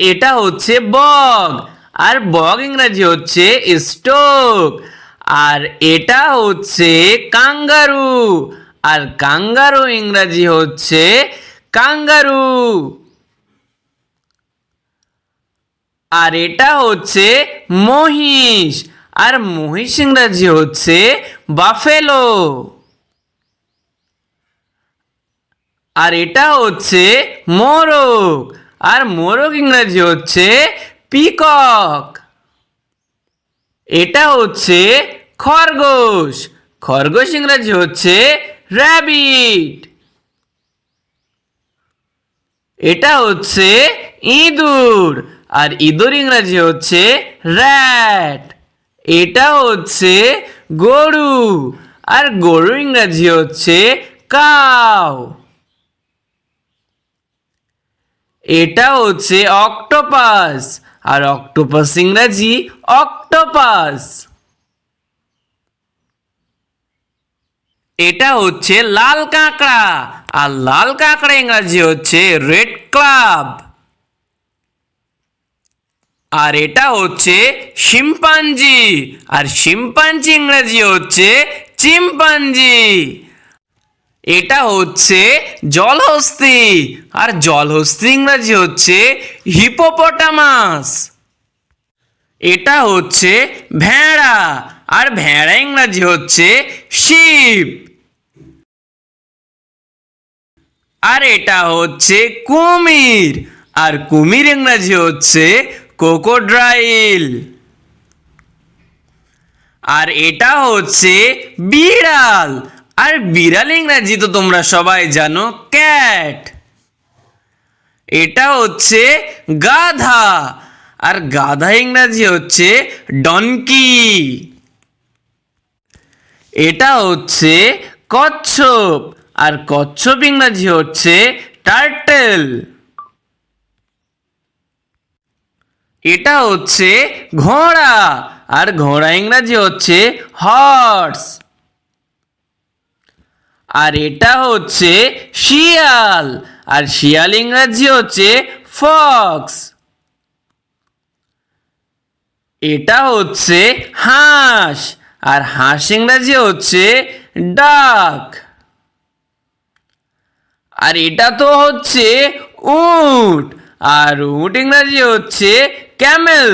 এটা হচ্ছে বগ, আর বগ ইংরাজি হচ্ছে স্টোক। আর এটা হচ্ছে কাঙ্গারু, আর কাঙ্গারু ইংরাজি হচ্ছে কাঙ্গারু। আর এটা হচ্ছে মহিষ, আর মহিষ ইংরাজি হচ্ছে বাফেলো। আর এটা হচ্ছে মোরগ, আর মোরগ ইংরাজি হচ্ছে পিকক। এটা হচ্ছে খরগোশ, খরগোশ ইংরাজি হচ্ছে র্যাবিট। এটা হচ্ছে ইঁদুর, আর ইঁদুর ইংরাজি হচ্ছে র্যাট। এটা হচ্ছে গরু, আর গরু ইংরাজি হচ্ছে কাউ। এটা হচ্ছে অক্টোপাস, আর অক্টোপাস ইংরাজি অক্টোপাস। এটা হচ্ছে লাল কাঁকড়া, আর লাল কাঁকড়া ইংরাজি হচ্ছে রেড ক্লাব। আর এটা হচ্ছে শিম্পাঞ্জি, আর শিম্পাঞ্জি ইংরাজি হচ্ছে চিম্পাঞ্জি। এটা হচ্ছে জলহস্তী, আর জলহস্তী ইংরাজি হচ্ছে হিপোপটামাস। এটা হচ্ছে ভেড়া, আর ভেড়া ইংরাজি হচ্ছে শিপ। আর এটা হচ্ছে কুমির, আর কুমির ইংরাজি হচ্ছে ক্রোকোডাইল। আর এটা হচ্ছে বিড়াল, আর বিড়াল ইংরাজি তো তোমরা সবাই জানো ক্যাট। এটা হচ্ছে গাধা, আর গাধা ইংরাজি হচ্ছে ডনকি। এটা হচ্ছে কচ্ছপ, আর কচ্ছপ ইংরাজি হচ্ছে টার্টেল। এটা হচ্ছে ঘোড়া, আর ঘোড়া ইংরাজি হচ্ছে হর্স। আর এটা হচ্ছে শিয়াল, আর শিয়াল ইংরাজি হচ্ছে ফক্স। এটা হচ্ছে হাঁস, আর হাঁস ইংরাজি হচ্ছে ডাক। আর এটা তো হচ্ছে উট, আর উট ইংরাজি হচ্ছে ক্যামেল।